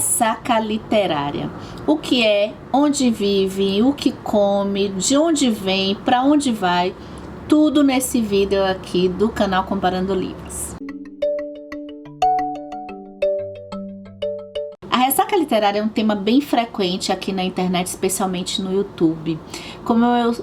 ressaca literária. O que é, onde vive, o que come, de onde vem, para onde vai, tudo nesse vídeo aqui do canal Comparando Livros. A ressaca literária é um tema bem frequente aqui na internet, especialmente no YouTube. Como eu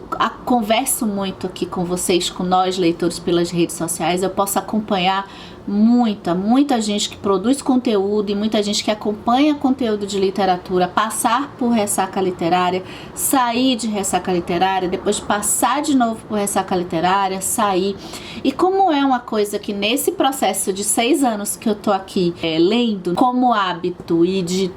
converso muito aqui com vocês, com nós leitores pelas redes sociais, eu posso acompanhar muita gente que produz conteúdo e muita gente que acompanha conteúdo de literatura passar por ressaca literária, sair de ressaca literária, depois passar de novo por ressaca literária, sair. E como é uma coisa que nesse processo de 6 anos que eu tô aqui lendo como hábito e de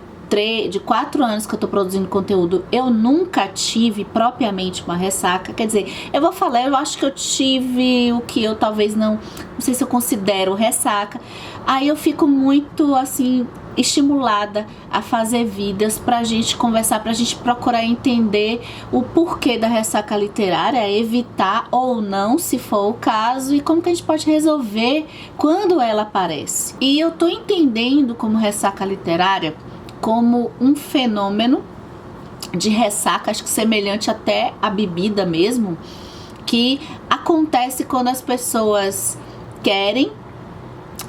4 anos que eu tô produzindo conteúdo, eu nunca tive propriamente uma ressaca. Quer dizer, eu acho que eu tive o que eu talvez não sei se eu considero ressaca. Aí eu fico muito assim estimulada a fazer vídeos pra gente conversar, pra gente procurar entender o porquê da ressaca literária, evitar ou não, se for o caso, e como que a gente pode resolver quando ela aparece. E eu tô entendendo como ressaca literária como um fenômeno de ressaca, acho que semelhante até à bebida mesmo, que acontece quando as pessoas querem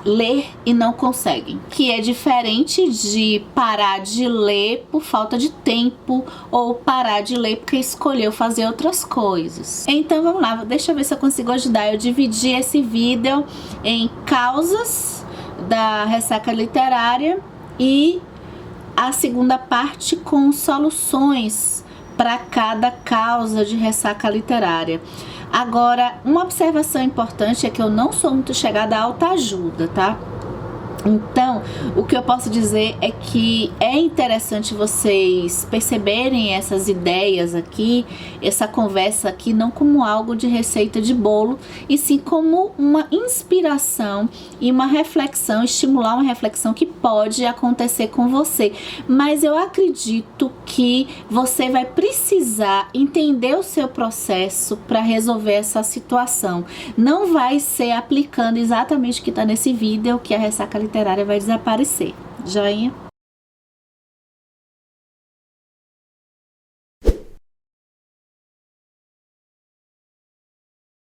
ler e não conseguem, que é diferente de parar de ler por falta de tempo ou parar de ler porque escolheu fazer outras coisas. Então vamos lá, deixa eu ver se eu consigo ajudar. Eu dividi esse vídeo em causas da ressaca literária e a segunda parte com soluções para cada causa de ressaca literária. Agora, uma observação importante é que eu não sou muito chegada à autoajuda, tá? Então, o que eu posso dizer é que é interessante vocês perceberem essas ideias aqui, essa conversa aqui, não como algo de receita de bolo, e sim como uma inspiração e uma reflexão, estimular uma reflexão que pode acontecer com você. Mas eu acredito que você vai precisar entender o seu processo para resolver essa situação. Não vai ser aplicando exatamente o que está nesse vídeo, que a ressaca literária vai desaparecer. Joinha?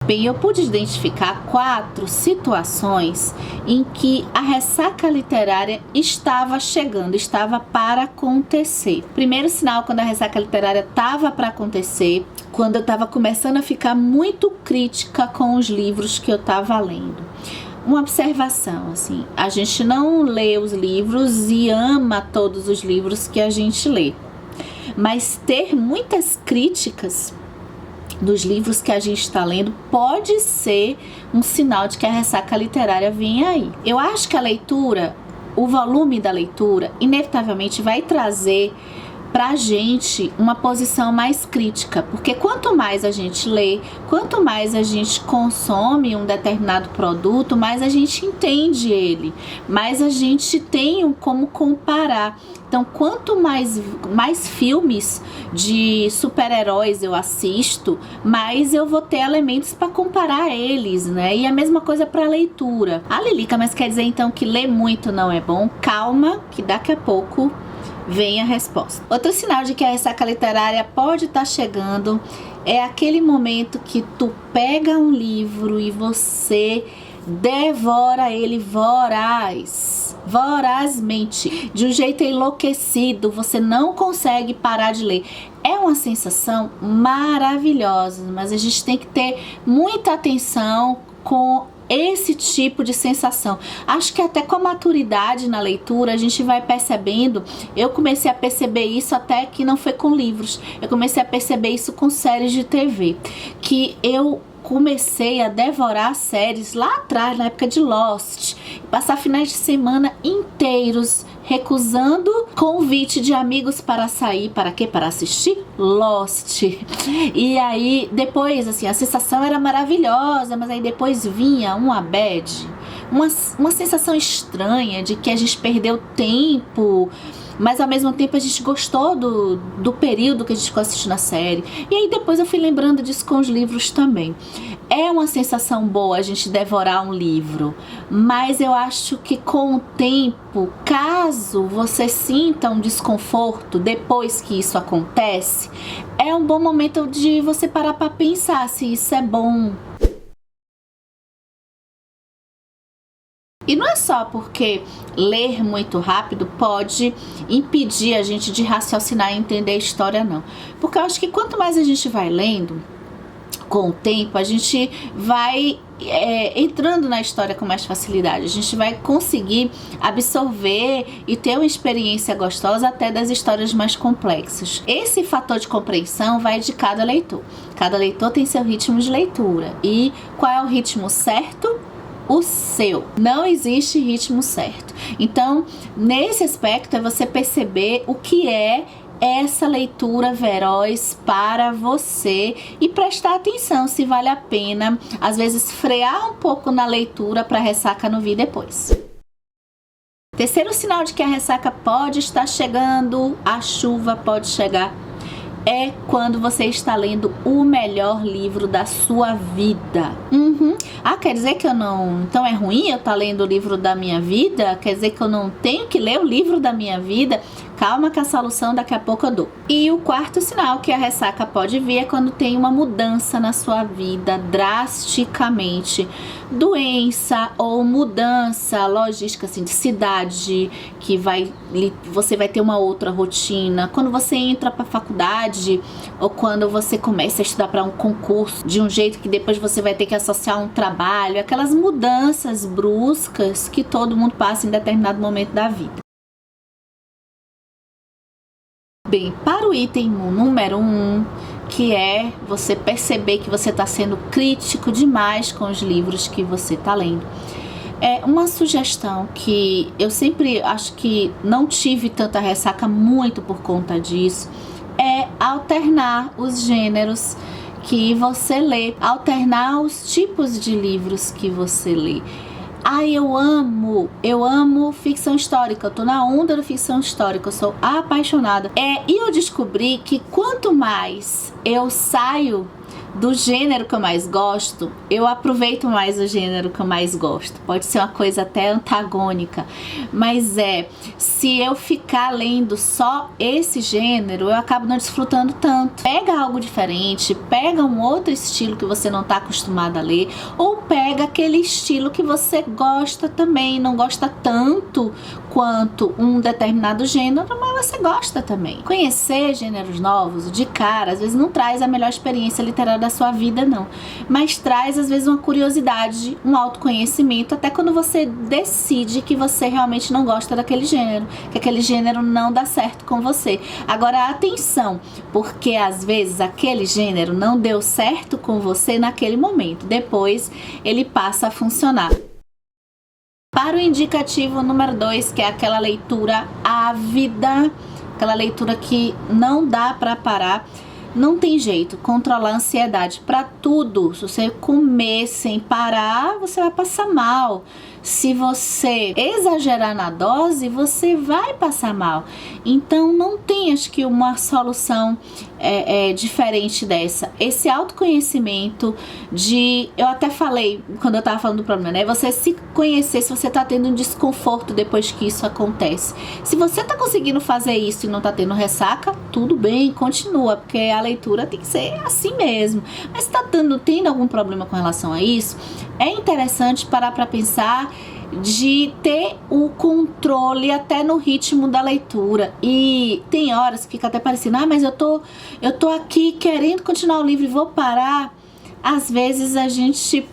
Bem, eu pude identificar 4 situações em que a ressaca literária estava chegando, estava para acontecer. Primeiro sinal, quando a ressaca literária estava para acontecer, quando eu estava começando a ficar muito crítica com os livros que eu estava lendo. Uma observação, assim, a gente não lê os livros e ama todos os livros que a gente lê, mas ter muitas críticas dos livros que a gente está lendo pode ser um sinal de que a ressaca literária vem aí. Eu acho que a leitura, o volume da leitura, inevitavelmente vai trazer pra gente uma posição mais crítica, porque quanto mais a gente lê, quanto mais a gente consome um determinado produto, mais a gente entende ele, mais a gente tem como comparar. Então, quanto mais filmes de super-heróis eu assisto, mais eu vou ter elementos para comparar eles, né? E a mesma coisa para leitura. Ah, Lilica, mas quer dizer então que ler muito não é bom? Calma, que daqui a pouco vem a resposta. Outro sinal de que a ressaca literária pode estar chegando é aquele momento que tu pega um livro e você devora ele vorazmente, de um jeito enlouquecido, você não consegue parar de ler. É uma sensação maravilhosa, mas a gente tem que ter muita atenção com esse tipo de sensação. Acho que até com a maturidade na leitura a gente vai percebendo. Eu comecei a perceber isso até que não foi com livros, eu comecei a perceber isso com séries de TV, que eu comecei a devorar séries lá atrás, na época de Lost, passar finais de semana inteiros recusando convite de amigos para sair. Para quê? Para assistir Lost. E aí depois, assim, a sensação era maravilhosa, mas aí depois vinha uma bad, uma sensação estranha de que a gente perdeu tempo, mas ao mesmo tempo a gente gostou do período que a gente ficou assistindo a série. E aí depois eu fui lembrando disso com os livros também. É uma sensação boa a gente devorar um livro, mas eu acho que com o tempo, caso você sinta um desconforto depois que isso acontece, é um bom momento de você parar para pensar se isso é bom. E não é só porque ler muito rápido pode impedir a gente de raciocinar e entender a história, não. Porque eu acho que quanto mais a gente vai lendo, com o tempo, a gente vai entrando na história com mais facilidade. A gente vai conseguir absorver e ter uma experiência gostosa até das histórias mais complexas. Esse fator de compreensão vai de cada leitor. Cada leitor tem seu ritmo de leitura. E qual é o ritmo certo? O seu. Não existe ritmo certo. Então, nesse aspecto, é você perceber o que é essa leitura veroz para você e prestar atenção se vale a pena, às vezes, frear um pouco na leitura para a ressaca não vir depois. Terceiro sinal de que a ressaca pode estar chegando, a chuva pode chegar, é quando você está lendo o melhor livro da sua vida. Ah, quer dizer que eu não... Então é ruim eu estar lendo o livro da minha vida? Quer dizer que eu não tenho que ler o livro da minha vida? Calma que a solução daqui a pouco eu dou. E o quarto sinal que a ressaca pode vir é quando tem uma mudança na sua vida drasticamente. Doença ou mudança logística, assim, de cidade, que você vai ter uma outra rotina. Quando você entra para a faculdade ou quando você começa a estudar para um concurso de um jeito que depois você vai ter que associar um trabalho, aquelas mudanças bruscas que todo mundo passa em determinado momento da vida. Bem, para o item número 1, que é você perceber que você está sendo crítico demais com os livros que você está lendo. É uma sugestão que eu sempre acho que não tive tanta ressaca muito por conta disso, é alternar os gêneros que você lê, alternar os tipos de livros que você lê. Eu amo ficção histórica, eu tô na onda da ficção histórica, eu sou apaixonada. E eu descobri que quanto mais eu saio do gênero que eu mais gosto, eu aproveito mais o gênero que eu mais gosto. Pode ser uma coisa até antagônica, mas se eu ficar lendo só esse gênero, eu acabo não desfrutando tanto. Pega algo diferente, pega um outro estilo que você não está acostumado a ler, ou pega aquele estilo que você gosta também, não gosta tanto quanto um determinado gênero, mas você gosta também. Conhecer gêneros novos de cara, às vezes não traz a melhor experiência literária da sua vida, não, mas traz às vezes uma curiosidade, um autoconhecimento, até quando você decide que você realmente não gosta daquele gênero, que aquele gênero não dá certo com você. Agora, atenção, porque às vezes aquele gênero não deu certo com você naquele momento, depois ele passa a funcionar. Para o indicativo número 2, que é aquela leitura ávida, aquela leitura que não dá para parar, não tem jeito, controlar a ansiedade para tudo. Se você comer sem parar, você vai passar mal. Se você exagerar na dose, você vai passar mal. Então não tem, acho que, uma solução diferente dessa. Esse autoconhecimento eu até falei quando eu tava falando do problema, né? Você se conhecer, se você tá tendo um desconforto depois que isso acontece. Se você tá conseguindo fazer isso e não tá tendo ressaca, tudo bem, continua, porque a leitura tem que ser assim mesmo. Mas se tá tendo algum problema com relação a isso, é interessante parar para pensar de ter o controle até no ritmo da leitura. E tem horas que fica até parecendo, mas eu tô aqui querendo continuar o livro e vou parar. Às vezes a gente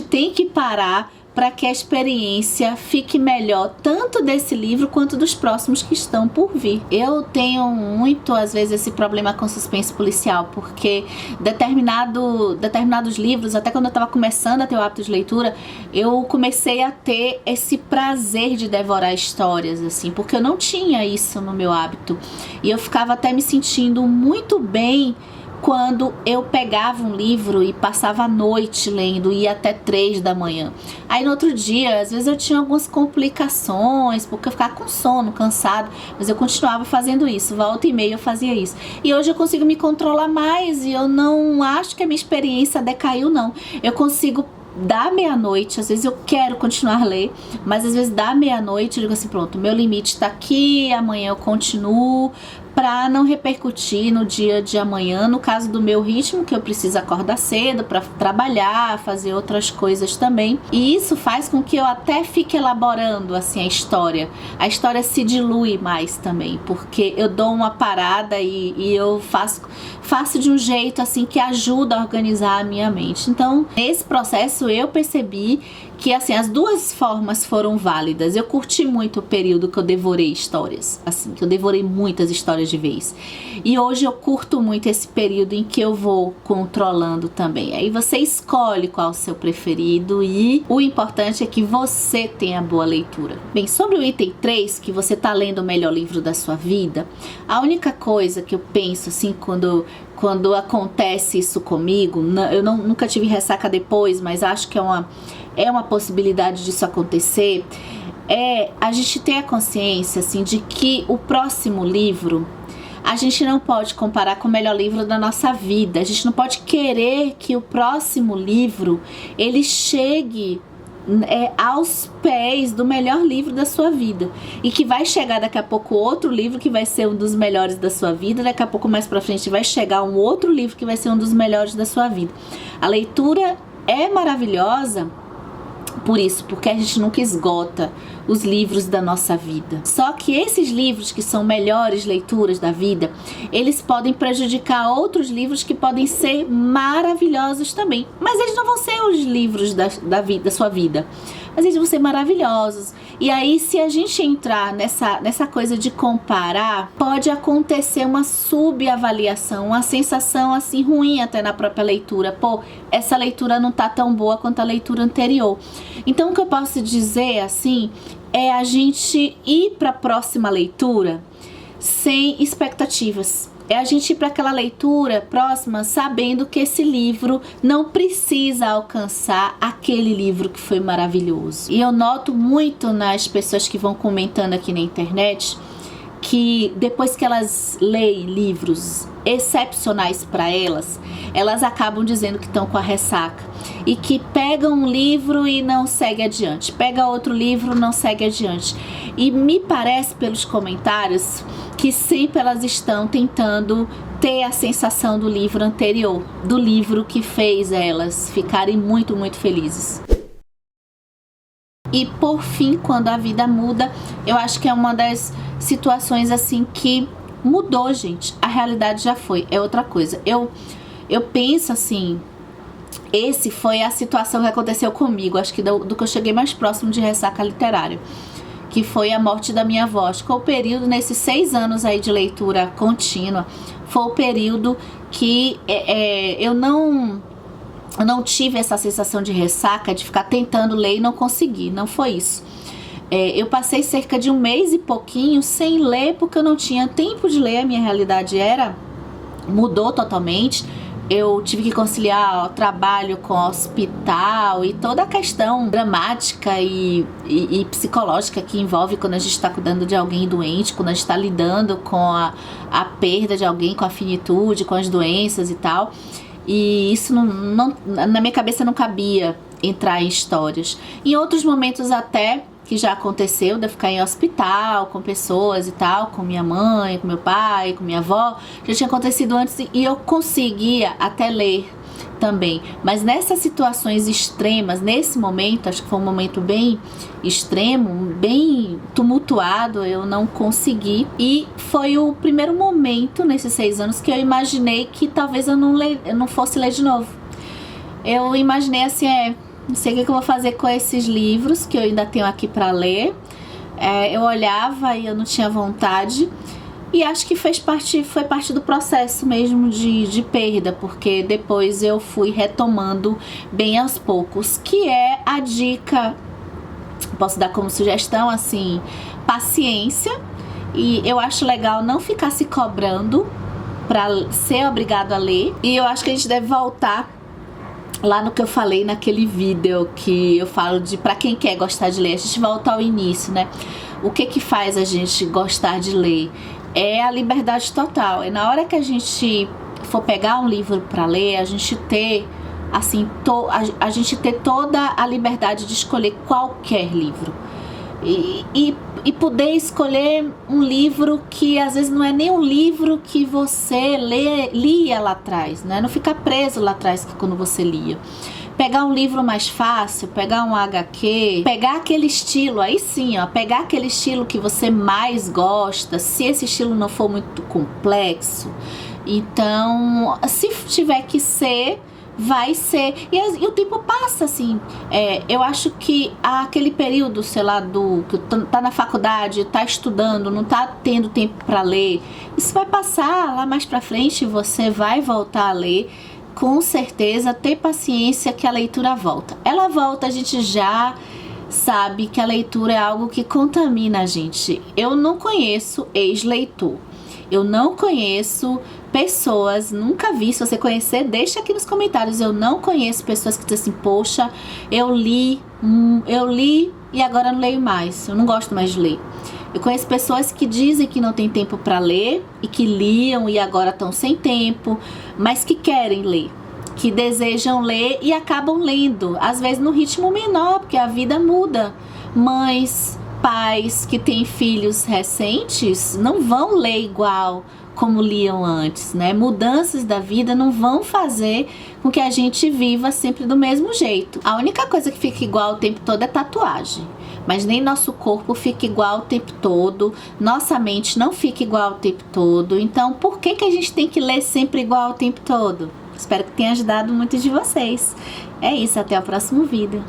tem que parar para que a experiência fique melhor, tanto desse livro quanto dos próximos que estão por vir. Eu tenho muito, às vezes, esse problema com suspense policial, porque determinados livros, até quando eu estava começando a ter o hábito de leitura, eu comecei a ter esse prazer de devorar histórias, assim, porque eu não tinha isso no meu hábito. E eu ficava até me sentindo muito bem quando eu pegava um livro e passava a noite lendo, ia até 3 da manhã. Aí no outro dia, às vezes eu tinha algumas complicações, porque eu ficava com sono, cansado, mas eu continuava fazendo isso, volta e meia eu fazia isso. E hoje eu consigo me controlar mais e eu não acho que a minha experiência decaiu, não. Eu consigo da meia-noite, às vezes eu quero continuar a ler, mas às vezes da meia-noite eu digo assim, pronto, meu limite tá aqui, amanhã eu continuo, para não repercutir no dia de amanhã, no caso do meu ritmo, que eu preciso acordar cedo para trabalhar, fazer outras coisas também. E isso faz com que eu até fique elaborando assim a história se dilui mais também, porque eu dou uma parada e eu faço de um jeito assim que ajuda a organizar a minha mente. Então, nesse processo eu percebi que assim, as duas formas foram válidas. Eu curti muito o período que eu devorei histórias, assim, que eu devorei muitas histórias de vez. E hoje eu curto muito esse período em que eu vou controlando também. Aí você escolhe qual é o seu preferido e o importante é que você tenha boa leitura. Bem, sobre o item 3, que você tá lendo o melhor livro da sua vida, a única coisa que eu penso assim, quando acontece isso comigo, eu nunca tive ressaca depois, mas acho que é uma possibilidade disso acontecer, a gente ter a consciência assim, de que o próximo livro a gente não pode comparar com o melhor livro da nossa vida. A gente não pode querer que o próximo livro ele chegue aos pés do melhor livro da sua vida, e que vai chegar daqui a pouco outro livro que vai ser um dos melhores da sua vida, daqui a pouco mais pra frente vai chegar um outro livro que vai ser um dos melhores da sua vida. A leitura é maravilhosa por isso, porque a gente nunca esgota os livros da nossa vida. Só que esses livros que são melhores leituras da vida, eles podem prejudicar outros livros que podem ser maravilhosos também. Mas eles não vão ser os livros da sua vida. Mas eles vão ser maravilhosos. E aí, se a gente entrar nessa coisa de comparar, pode acontecer uma subavaliação, uma sensação assim ruim até na própria leitura. Pô, essa leitura não tá tão boa quanto a leitura anterior. Então, o que eu posso dizer assim é a gente ir para a próxima leitura sem expectativas. É a gente ir para aquela leitura próxima sabendo que esse livro não precisa alcançar aquele livro que foi maravilhoso. E eu noto muito nas pessoas que vão comentando aqui na internet que depois que elas leem livros excepcionais para elas acabam dizendo que estão com a ressaca e que pegam um livro e não segue adiante, pega outro livro, não segue adiante. E me parece pelos comentários que sempre elas estão tentando ter a sensação do livro anterior, do livro que fez elas ficarem muito, muito felizes. E por fim, quando a vida muda, eu acho que é uma das situações assim que mudou, gente. A realidade já foi, é outra coisa. Eu penso assim, esse foi a situação que aconteceu comigo, acho que do que eu cheguei mais próximo de ressaca literária, que foi a morte da minha avó. Acho que o período, nesses 6 anos aí de leitura contínua, foi o período que eu não tive essa sensação de ressaca, de ficar tentando ler e não conseguir. Não foi isso. Eu passei cerca de 1 mês e pouquinho sem ler, porque eu não tinha tempo de ler. A minha realidade mudou totalmente. Eu tive que conciliar o trabalho com o hospital e toda a questão dramática e psicológica que envolve quando a gente está cuidando de alguém doente, quando a gente está lidando com a perda de alguém, com a finitude, com as doenças e tal. E isso não, na minha cabeça não cabia entrar em histórias. Em outros momentos até que já aconteceu de eu ficar em hospital com pessoas e tal, com minha mãe, com meu pai, com minha avó, já tinha acontecido antes e eu conseguia até ler também. Mas nessas situações extremas, nesse momento, acho que foi um momento bem extremo, bem tumultuado, eu não consegui. E foi o primeiro momento nesses 6 anos que eu imaginei que talvez eu não fosse ler de novo. Eu imaginei assim, não sei o que eu vou fazer com esses livros que eu ainda tenho aqui para ler. Eu olhava e eu não tinha vontade. E acho que foi parte do processo mesmo de perda, porque depois eu fui retomando bem aos poucos, que é a dica, posso dar como sugestão, assim, paciência. E eu acho legal não ficar se cobrando para ser obrigado a ler. E eu acho que a gente deve voltar lá no que eu falei naquele vídeo que eu falo de para quem quer gostar de ler. A gente volta ao início, né? O que faz a gente gostar de ler? É a liberdade total. É na hora que a gente for pegar um livro para ler, a gente ter assim, a gente ter toda a liberdade de escolher qualquer livro. E poder escolher um livro que às vezes não é nem um livro que você lia lá atrás, né? Não ficar preso lá atrás quando você lia. Pegar um livro mais fácil, pegar um HQ, pegar aquele estilo, aí sim, ó, pegar aquele estilo que você mais gosta, se esse estilo não for muito complexo. Então, se tiver que ser, vai ser. E o tempo passa, assim. Eu acho que aquele período, sei lá, que tá na faculdade, tá estudando, não tá tendo tempo para ler, isso vai passar lá mais pra frente, você vai voltar a ler. Com certeza, ter paciência que a leitura volta. Ela volta, a gente já sabe que a leitura é algo que contamina a gente. Eu não conheço ex-leitor. Eu não conheço pessoas, nunca vi. Se você conhecer, deixa aqui nos comentários. Eu não conheço pessoas que dizem assim, poxa, eu li e agora não leio mais. Eu não gosto mais de ler. Eu conheço pessoas que dizem que não tem tempo para ler e que liam e agora estão sem tempo, mas que querem ler, que desejam ler e acabam lendo, às vezes no ritmo menor, porque a vida muda. Mães, pais que têm filhos recentes não vão ler igual como liam antes, né? Mudanças da vida não vão fazer com que a gente viva sempre do mesmo jeito. A única coisa que fica igual o tempo todo é tatuagem. Mas nem nosso corpo fica igual o tempo todo, nossa mente não fica igual o tempo todo. Então, por que a gente tem que ler sempre igual o tempo todo? Espero que tenha ajudado muitos de vocês. É isso, até o próximo vídeo.